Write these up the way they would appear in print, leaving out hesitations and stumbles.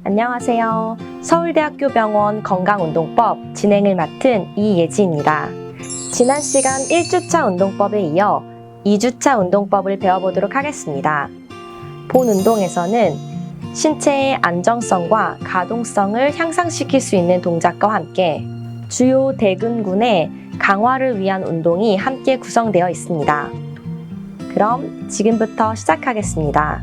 안녕하세요. 서울대학교 병원 건강운동법 진행을 맡은 이예지입니다. 지난 시간 1주차 운동법에 이어 2주차 운동법을 배워보도록 하겠습니다. 본 운동에서는 신체의 안정성과 가동성을 향상시킬 수 있는 동작과 함께 주요 대근군의 강화를 위한 운동이 함께 구성되어 있습니다. 그럼 지금부터 시작하겠습니다.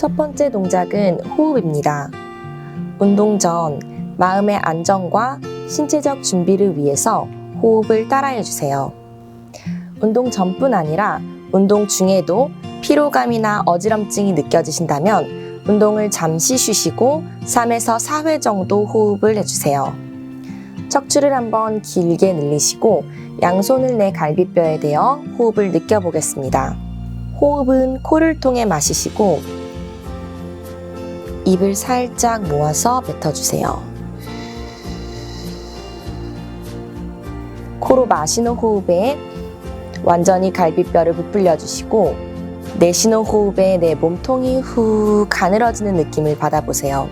첫 번째 동작은 호흡입니다. 운동 전 마음의 안정과 신체적 준비를 위해서 호흡을 따라해 주세요. 운동 전뿐 아니라 운동 중에도 피로감이나 어지럼증이 느껴지신다면 운동을 잠시 쉬시고 3에서 4회 정도 호흡을 해주세요. 척추를 한번 길게 늘리시고 양손을 내 갈비뼈에 대어 호흡을 느껴보겠습니다. 호흡은 코를 통해 마시시고 입을 살짝 모아서 뱉어주세요. 코로 마시는 호흡에 완전히 갈비뼈를 부풀려 주시고 내쉬는 호흡에 내 몸통이 후 가늘어지는 느낌을 받아보세요.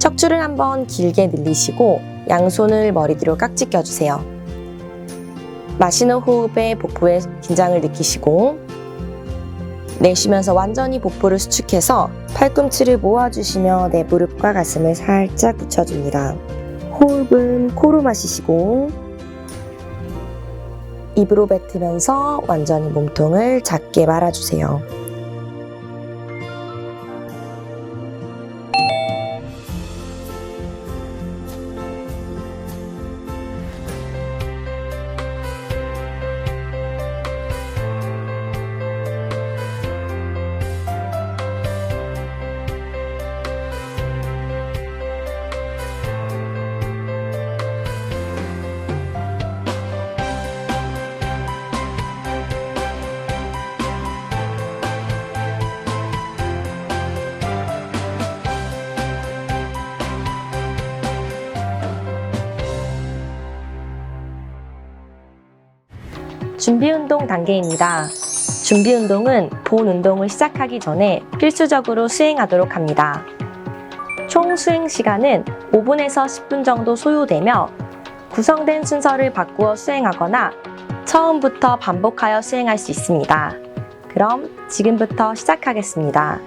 척추를 한번 길게 늘리시고 양손을 머리 뒤로 깍지 껴주세요. 마시는 호흡에 복부에 긴장을 느끼시고 내쉬면서 완전히 복부를 수축해서 팔꿈치를 모아주시며 내 무릎과 가슴을 살짝 붙여줍니다. 호흡은 코로 마시시고 입으로 뱉으면서 완전히 몸통을 작게 말아주세요. 준비운동 단계입니다. 준비운동은 본 운동을 시작하기 전에 필수적으로 수행하도록 합니다. 총 수행 시간은 5분에서 10분 정도 소요되며 구성된 순서를 바꾸어 수행하거나 처음부터 반복하여 수행할 수 있습니다. 그럼 지금부터 시작하겠습니다.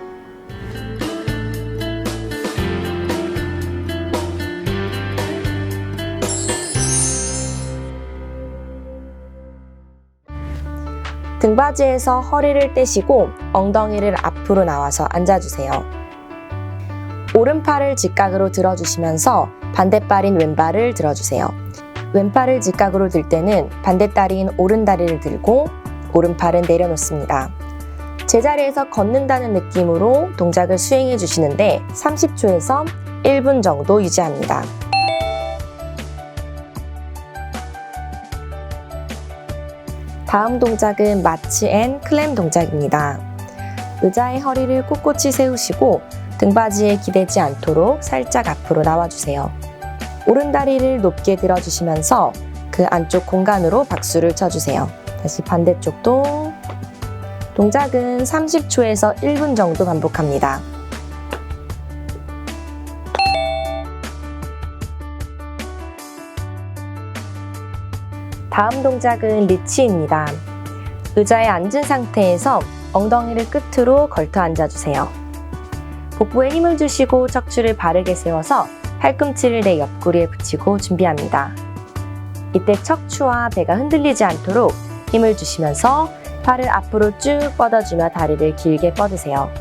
등받이에서 허리를 떼시고 엉덩이를 앞으로 나와서 앉아주세요. 오른팔을 직각으로 들어주시면서 반대발인 왼발을 들어주세요. 왼팔을 직각으로 들 때는 반대다리인 오른다리를 들고 오른팔은 내려놓습니다. 제자리에서 걷는다는 느낌으로 동작을 수행해 주시는데 30초에서 1분 정도 유지합니다. 다음 동작은 마치 앤 클램 동작입니다. 의자에 허리를 꼿꼿이 세우시고 등받이에 기대지 않도록 살짝 앞으로 나와주세요. 오른다리를 높게 들어주시면서 그 안쪽 공간으로 박수를 쳐주세요. 다시 반대쪽도 동작은 30초에서 1분 정도 반복합니다. 다음 동작은 리치입니다. 의자에 앉은 상태에서 엉덩이를 끝으로 걸터 앉아주세요. 복부에 힘을 주시고 척추를 바르게 세워서 팔꿈치를 내 옆구리에 붙이고 준비합니다. 이때 척추와 배가 흔들리지 않도록 힘을 주시면서 팔을 앞으로 쭉 뻗어주며 다리를 길게 뻗으세요.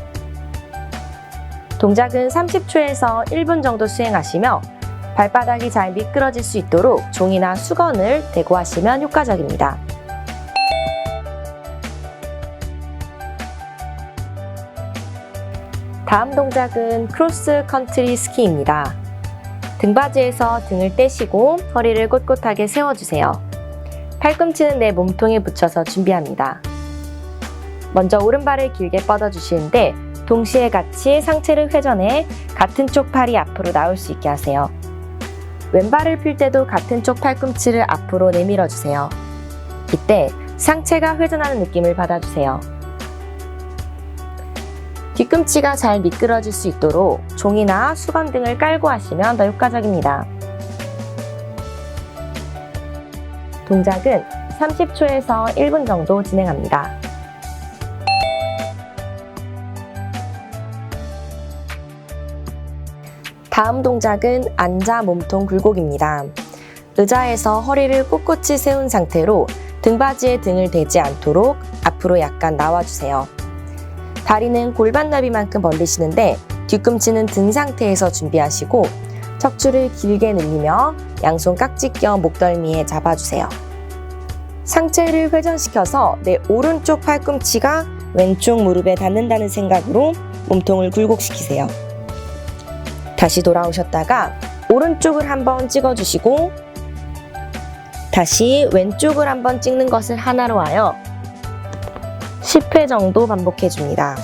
동작은 30초에서 1분 정도 수행하시며 발바닥이 잘 미끄러질 수 있도록 종이나 수건을 대고 하시면 효과적입니다. 다음 동작은 크로스 컨트리 스키입니다. 등받이에서 등을 떼시고 허리를 꼿꼿하게 세워주세요. 팔꿈치는 내 몸통에 붙여서 준비합니다. 먼저 오른발을 길게 뻗어주시는데 동시에 같이 상체를 회전해 같은 쪽 팔이 앞으로 나올 수 있게 하세요. 왼발을 펼 때도 같은 쪽 팔꿈치를 앞으로 내밀어주세요. 이때 상체가 회전하는 느낌을 받아주세요. 뒤꿈치가 잘 미끄러질 수 있도록 종이나 수건 등을 깔고 하시면 더 효과적입니다. 동작은 30초에서 1분 정도 진행합니다. 다음 동작은 앉아 몸통 굴곡입니다. 의자에서 허리를 꼿꼿이 세운 상태로 등받이에 등을 대지 않도록 앞으로 약간 나와주세요. 다리는 골반 너비만큼 벌리시는데 뒤꿈치는 든 상태에서 준비하시고 척추를 길게 늘리며 양손 깍지 껴 목덜미에 잡아주세요. 상체를 회전시켜서 내 오른쪽 팔꿈치가 왼쪽 무릎에 닿는다는 생각으로 몸통을 굴곡시키세요. 다시 돌아오셨다가 오른쪽을 한번 찍어주시고 다시 왼쪽을 한번 찍는 것을 하나로 하여 10회 정도 반복해줍니다.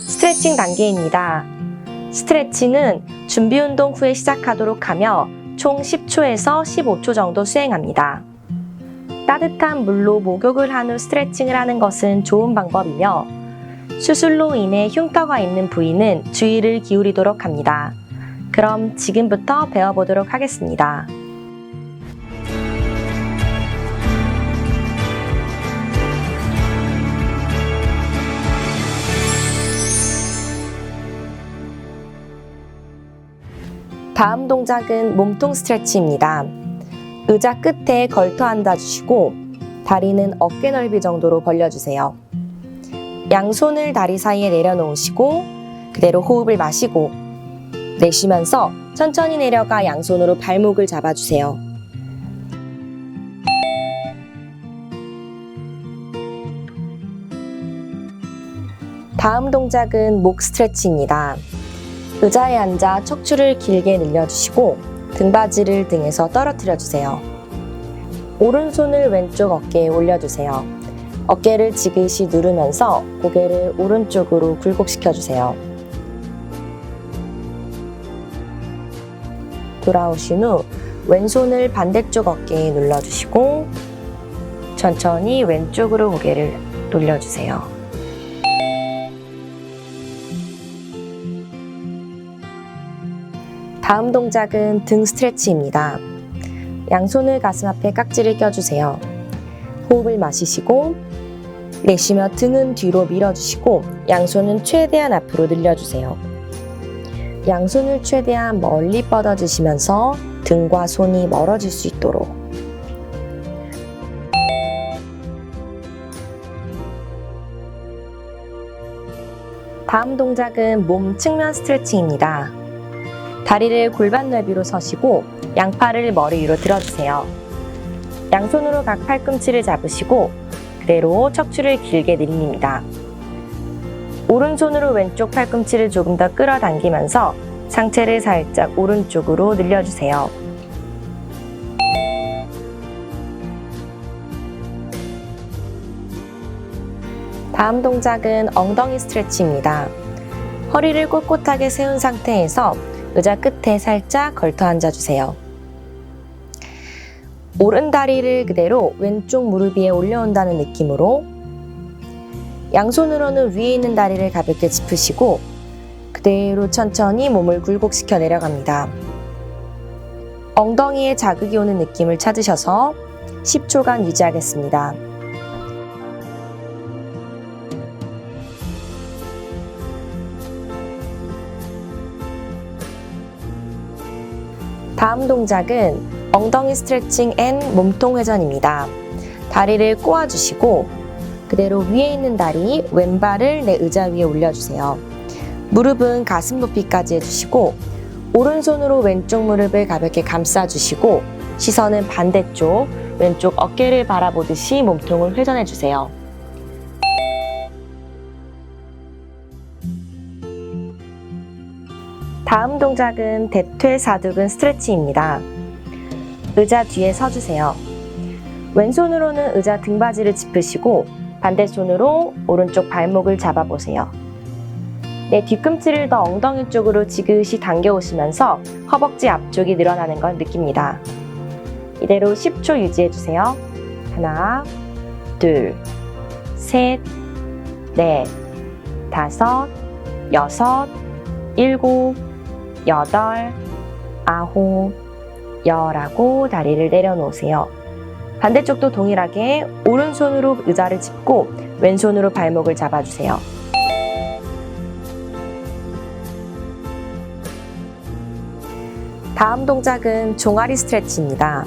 스트레칭 단계입니다. 스트레칭은 준비 운동 후에 시작하도록 하며 총 10초에서 15초 정도 수행합니다. 따뜻한 물로 목욕을 한 후 스트레칭을 하는 것은 좋은 방법이며 수술로 인해 흉터가 있는 부위는 주의를 기울이도록 합니다. 그럼 지금부터 배워보도록 하겠습니다. 다음 동작은 몸통 스트레치입니다. 의자 끝에 걸터 앉아주시고 다리는 어깨 넓이 정도로 벌려주세요. 양손을 다리 사이에 내려놓으시고 그대로 호흡을 마시고 내쉬면서 천천히 내려가 양손으로 발목을 잡아주세요. 다음 동작은 목 스트레치입니다. 의자에 앉아 척추를 길게 늘려주시고 등받이를 등에서 떨어뜨려 주세요. 오른손을 왼쪽 어깨에 올려주세요. 어깨를 지그시 누르면서 고개를 오른쪽으로 굴곡시켜 주세요. 돌아오신 후 왼손을 반대쪽 어깨에 눌러주시고 천천히 왼쪽으로 고개를 돌려주세요. 다음 동작은 등 스트레치입니다. 양손을 가슴 앞에 깍지를 껴주세요. 호흡을 마시시고 내쉬며 등은 뒤로 밀어주시고 양손은 최대한 앞으로 늘려주세요. 양손을 최대한 멀리 뻗어주시면서 등과 손이 멀어질 수 있도록. 다음 동작은 몸 측면 스트레칭입니다. 다리를 골반 넓이로 서시고 양팔을 머리 위로 들어주세요. 양손으로 각 팔꿈치를 잡으시고 그대로 척추를 길게 늘립니다. 오른손으로 왼쪽 팔꿈치를 조금 더 끌어당기면서 상체를 살짝 오른쪽으로 늘려주세요. 다음 동작은 엉덩이 스트레치입니다. 허리를 꼿꼿하게 세운 상태에서 의자 끝에 살짝 걸터 앉아주세요. 오른 다리를 그대로 왼쪽 무릎 위에 올려온다는 느낌으로 양손으로는 위에 있는 다리를 가볍게 짚으시고 그대로 천천히 몸을 굴곡시켜 내려갑니다. 엉덩이에 자극이 오는 느낌을 찾으셔서 10초간 유지하겠습니다. 다음 동작은 엉덩이 스트레칭 앤 몸통 회전입니다. 다리를 꼬아주시고 그대로 위에 있는 다리, 왼발을 내 의자 위에 올려주세요. 무릎은 가슴 높이까지 해주시고 오른손으로 왼쪽 무릎을 가볍게 감싸주시고 시선은 반대쪽, 왼쪽 어깨를 바라보듯이 몸통을 회전해주세요. 다음 동작은 대퇴사두근 스트레치입니다. 의자 뒤에 서주세요. 왼손으로는 의자 등받이를 짚으시고 반대손으로 오른쪽 발목을 잡아보세요. 내 뒤꿈치를 더 엉덩이 쪽으로 지그시 당겨오시면서 허벅지 앞쪽이 늘어나는 걸 느낍니다. 이대로 10초 유지해주세요. 하나, 둘, 셋, 넷, 다섯, 여섯, 일곱, 여덟, 아홉, 열하고 다리를 내려놓으세요. 반대쪽도 동일하게 오른손으로 의자를 짚고 왼손으로 발목을 잡아주세요. 다음 동작은 종아리 스트레치입니다.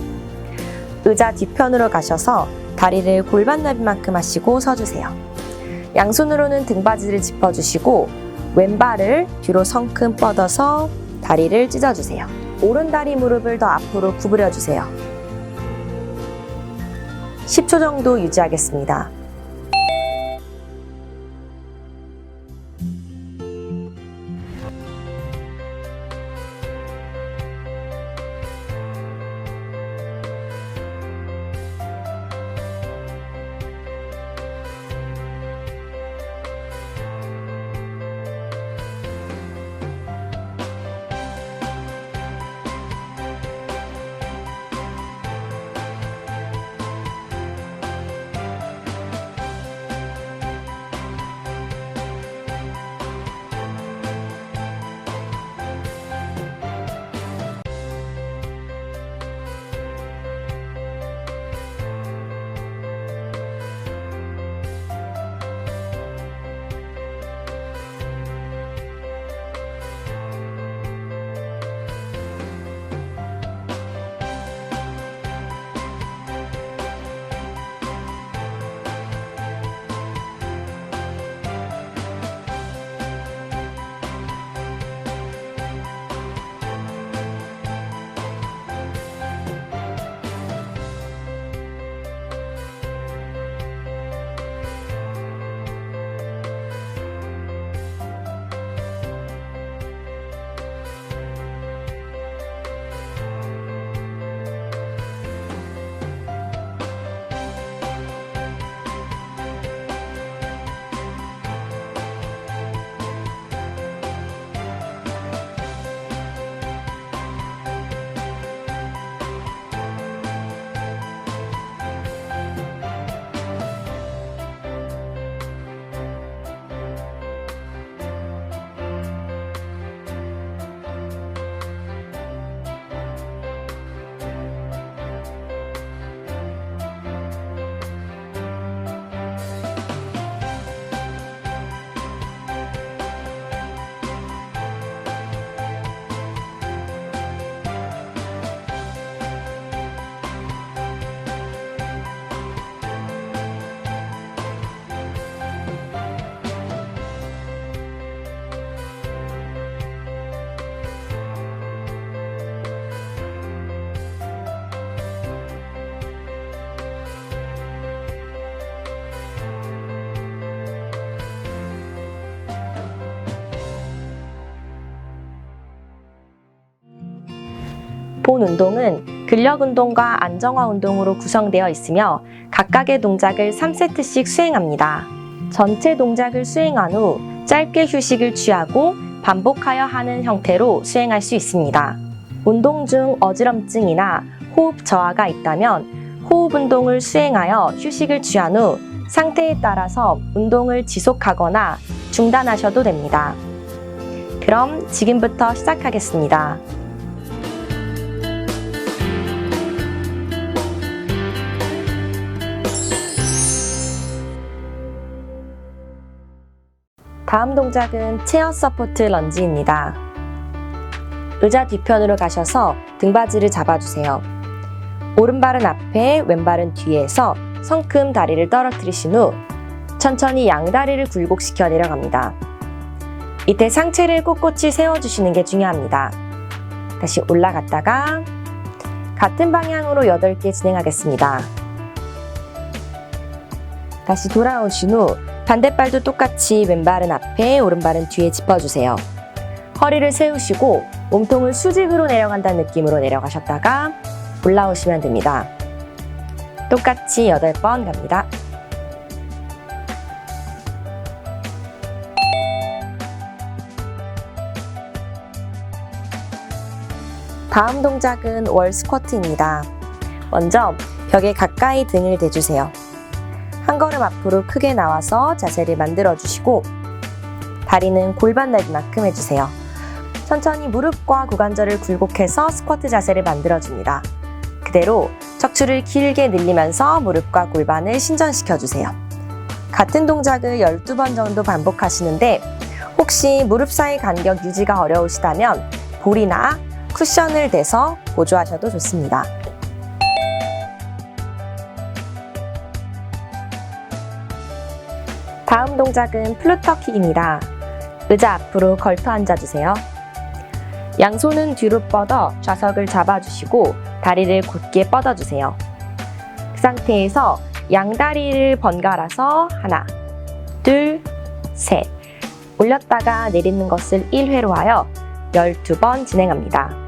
의자 뒤편으로 가셔서 다리를 골반 넓이만큼 하시고 서주세요. 양손으로는 등받이를 짚어주시고 왼발을 뒤로 성큼 뻗어서 다리를 찢어주세요. 오른다리 무릎을 더 앞으로 구부려주세요. 10초 정도 유지하겠습니다. 본 운동은 근력 운동과 안정화 운동으로 구성되어 있으며 각각의 동작을 3세트씩 수행합니다. 전체 동작을 수행한 후 짧게 휴식을 취하고 반복하여 하는 형태로 수행할 수 있습니다. 운동 중 어지럼증이나 호흡 저하가 있다면 호흡 운동을 수행하여 휴식을 취한 후 상태에 따라서 운동을 지속하거나 중단하셔도 됩니다. 그럼 지금부터 시작하겠습니다. 다음 동작은 체어 서포트 런지입니다. 의자 뒤편으로 가셔서 등받이를 잡아주세요. 오른발은 앞에, 왼발은 뒤에서 성큼 다리를 떨어뜨리신 후 천천히 양다리를 굴곡시켜 내려갑니다. 이때 상체를 꼿꼿이 세워주시는 게 중요합니다. 다시 올라갔다가 같은 방향으로 8개 진행하겠습니다. 다시 돌아오신 후 반대발도 똑같이 왼발은 앞에, 오른발은 뒤에 짚어주세요. 허리를 세우시고 몸통을 수직으로 내려간다는 느낌으로 내려가셨다가 올라오시면 됩니다. 똑같이 8번 갑니다. 다음 동작은 월 스쿼트입니다. 먼저 벽에 가까이 등을 대주세요. 한 걸음 앞으로 크게 나와서 자세를 만들어주시고 다리는 골반 넓이만큼 해주세요. 천천히 무릎과 고관절을 굴곡해서 스쿼트 자세를 만들어줍니다. 그대로 척추를 길게 늘리면서 무릎과 골반을 신전시켜주세요. 같은 동작을 12번 정도 반복하시는데 혹시 무릎 사이 간격 유지가 어려우시다면 볼이나 쿠션을 대서 보조하셔도 좋습니다. 다음 동작은 플루터킥입니다. 의자 앞으로 걸터 앉아주세요. 양손은 뒤로 뻗어 좌석을 잡아주시고 다리를 곧게 뻗어주세요. 그 상태에서 양다리를 번갈아서 하나, 둘, 셋 올렸다가 내리는 것을 1회로 하여 12번 진행합니다.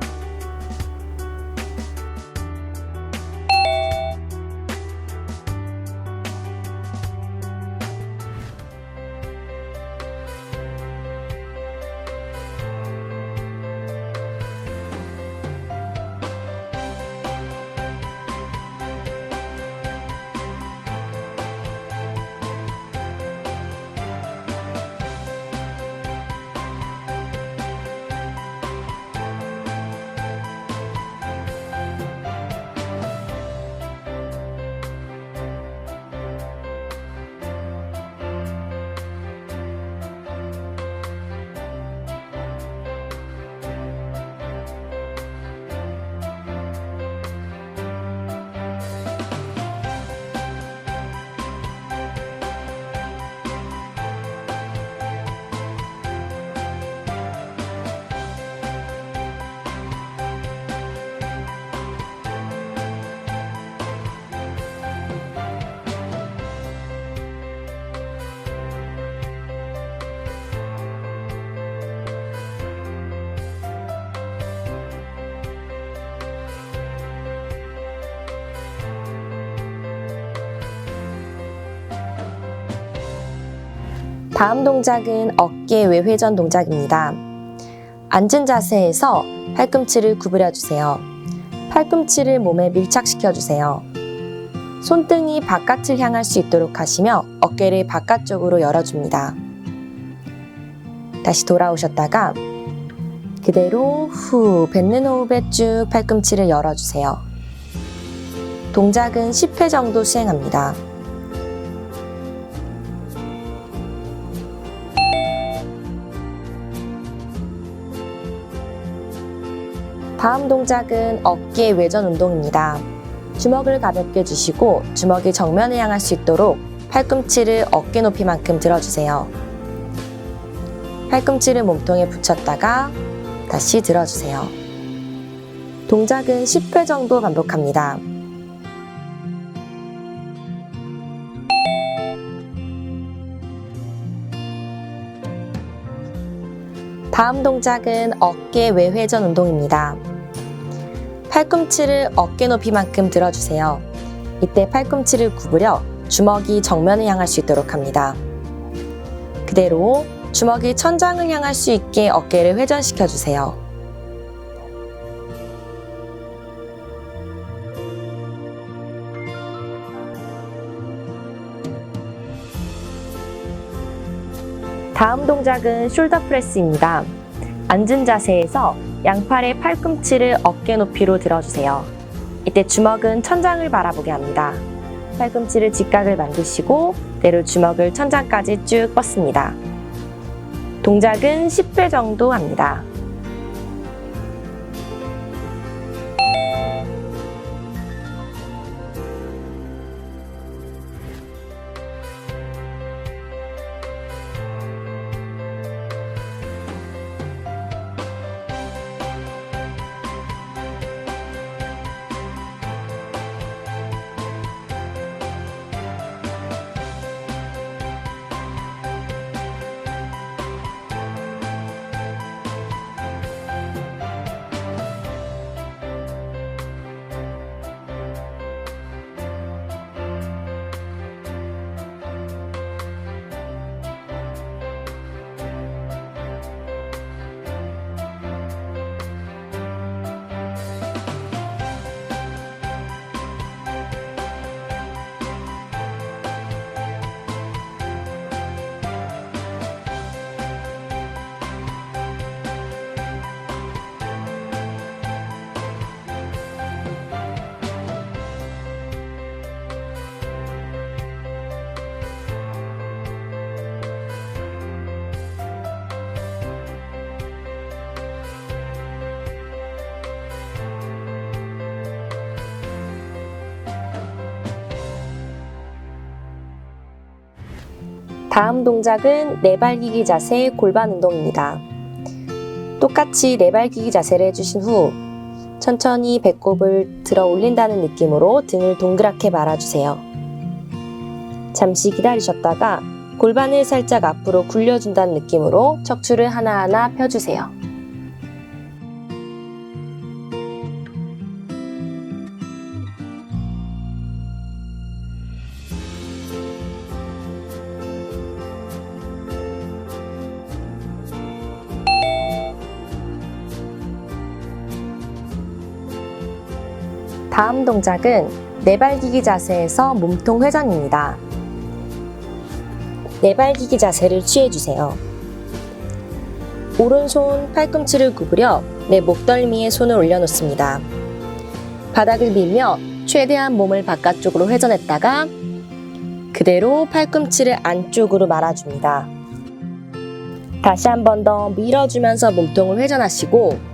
다음 동작은 어깨 외회전 동작입니다. 앉은 자세에서 팔꿈치를 구부려주세요. 팔꿈치를 몸에 밀착시켜주세요. 손등이 바깥을 향할 수 있도록 하시며 어깨를 바깥쪽으로 열어줍니다. 다시 돌아오셨다가 그대로 후 뱉는 호흡에 쭉 팔꿈치를 열어주세요. 동작은 10회 정도 수행합니다. 다음 동작은 어깨 외전 운동입니다. 주먹을 가볍게 쥐시고 주먹이 정면을 향할 수 있도록 팔꿈치를 어깨 높이만큼 들어주세요. 팔꿈치를 몸통에 붙였다가 다시 들어주세요. 동작은 10회 정도 반복합니다. 다음 동작은 어깨 외회전 운동입니다. 팔꿈치를 어깨 높이만큼 들어주세요. 이때 팔꿈치를 구부려 주먹이 정면을 향할 수 있도록 합니다. 그대로 주먹이 천장을 향할 수 있게 어깨를 회전시켜 주세요. 다음 동작은 숄더 프레스입니다. 앉은 자세에서 양팔의 팔꿈치를 어깨 높이로 들어주세요. 이때 주먹은 천장을 바라보게 합니다. 팔꿈치를 직각을 만드시고 그대로 주먹을 천장까지 쭉 뻗습니다. 동작은 10회 정도 합니다. 다음 동작은 내발기기 자세 골반 운동입니다. 똑같이 내발기기 자세를 해주신 후 천천히 배꼽을 들어 올린다는 느낌으로 등을 동그랗게 말아주세요. 잠시 기다리셨다가 골반을 살짝 앞으로 굴려준다는 느낌으로 척추를 하나하나 펴주세요. 다음 동작은 내발기기 자세에서 몸통 회전입니다. 내발기기 자세를 취해주세요. 오른손 팔꿈치를 구부려 내 목덜미에 손을 올려놓습니다. 바닥을 밀며 최대한 몸을 바깥쪽으로 회전했다가 그대로 팔꿈치를 안쪽으로 말아줍니다. 다시 한 번 더 밀어주면서 몸통을 회전하시고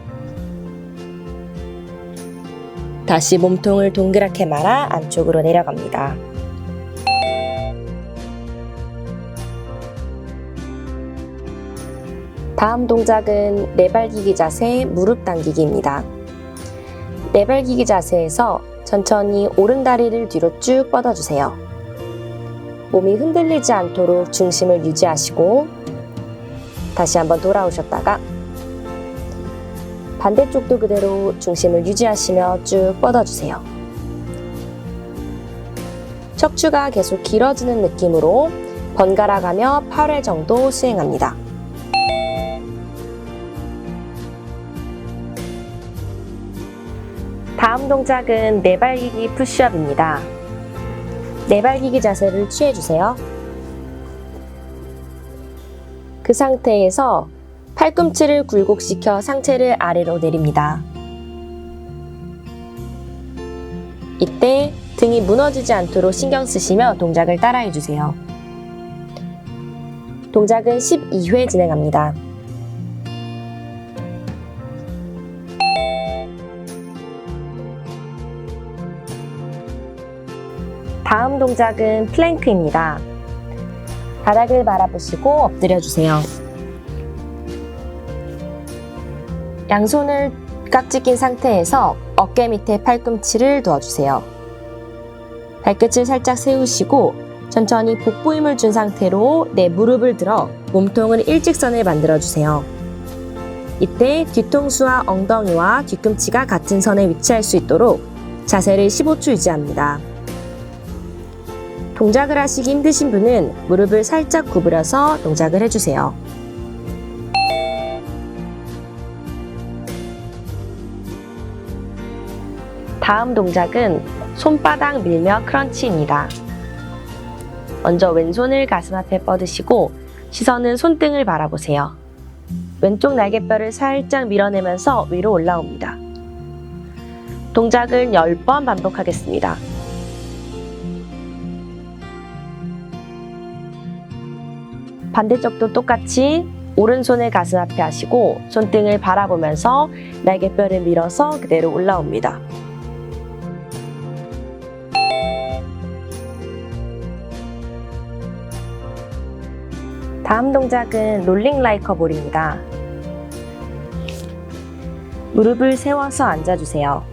다시 몸통을 동그랗게 말아 안쪽으로 내려갑니다. 다음 동작은 내발기기 자세 무릎 당기기입니다. 내발기기 자세에서 천천히 오른다리를 뒤로 쭉 뻗어주세요. 몸이 흔들리지 않도록 중심을 유지하시고 다시 한번 돌아오셨다가 반대쪽도 그대로 중심을 유지하시며 쭉 뻗어주세요. 척추가 계속 길어지는 느낌으로 번갈아 가며 8회 정도 수행합니다. 다음 동작은 내발기기 푸시업입니다. 내발기기 자세를 취해주세요. 그 상태에서 팔꿈치를 굴곡시켜 상체를 아래로 내립니다. 이때 등이 무너지지 않도록 신경 쓰시며 동작을 따라해주세요. 동작은 12회 진행합니다. 다음 동작은 플랭크입니다. 바닥을 바라보시고 엎드려주세요. 양손을 깍지 낀 상태에서 어깨 밑에 팔꿈치를 두어주세요. 발끝을 살짝 세우시고 천천히 복부 힘을 준 상태로 내 무릎을 들어 몸통을 일직선을 만들어주세요. 이때 뒤통수와 엉덩이와 뒤꿈치가 같은 선에 위치할 수 있도록 자세를 15초 유지합니다. 동작을 하시기 힘드신 분은 무릎을 살짝 구부려서 동작을 해주세요. 다음 동작은 손바닥 밀며 크런치입니다. 먼저 왼손을 가슴 앞에 뻗으시고 시선은 손등을 바라보세요. 왼쪽 날개뼈를 살짝 밀어내면서 위로 올라옵니다. 동작은 10번 반복하겠습니다. 반대쪽도 똑같이 오른손을 가슴 앞에 하시고 손등을 바라보면서 날개뼈를 밀어서 그대로 올라옵니다. 다음 동작은 롤링 라이커 볼입니다. 무릎을 세워서 앉아주세요.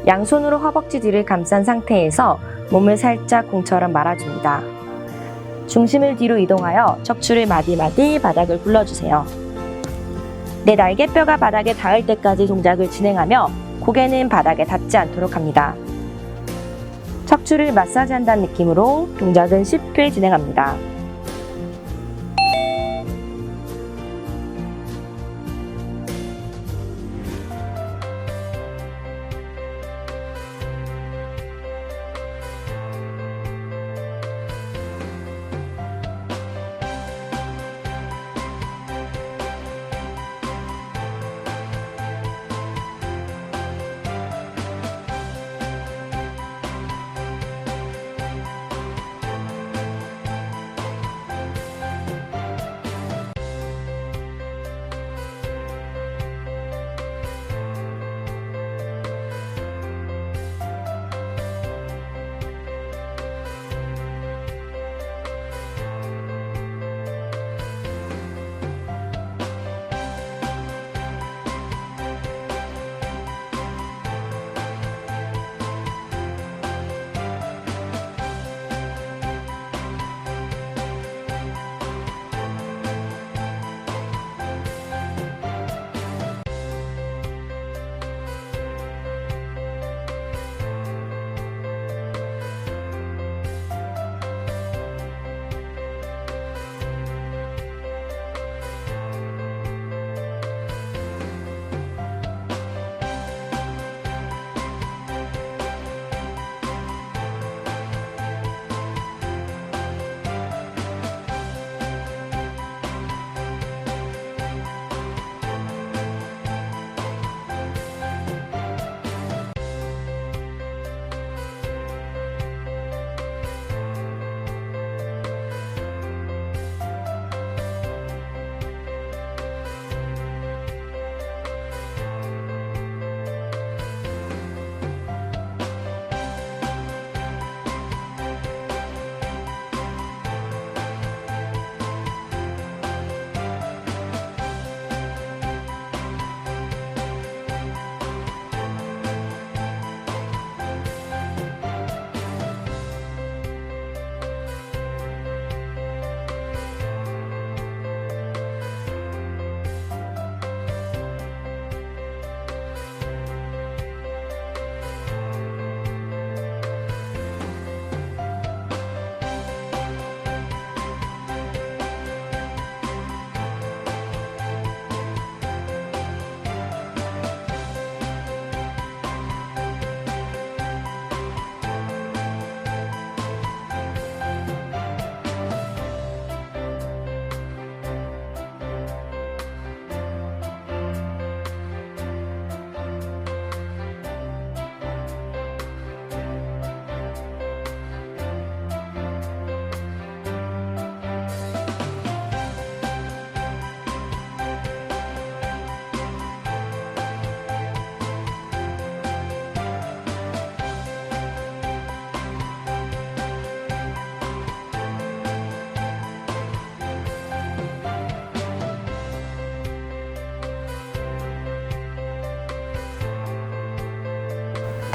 양손으로 허벅지 뒤를 감싼 상태에서 몸을 살짝 공처럼 말아줍니다. 중심을 뒤로 이동하여 척추를 마디마디 바닥을 굴러주세요. 내 날개뼈가 바닥에 닿을 때까지 동작을 진행하며 고개는 바닥에 닿지 않도록 합니다. 척추를 마사지한다는 느낌으로 동작은 10회 진행합니다.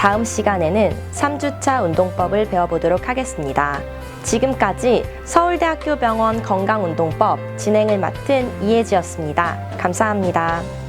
다음 시간에는 3주차 운동법을 배워보도록 하겠습니다. 지금까지 서울대학교 병원 건강운동법 진행을 맡은 이혜지였습니다. 감사합니다.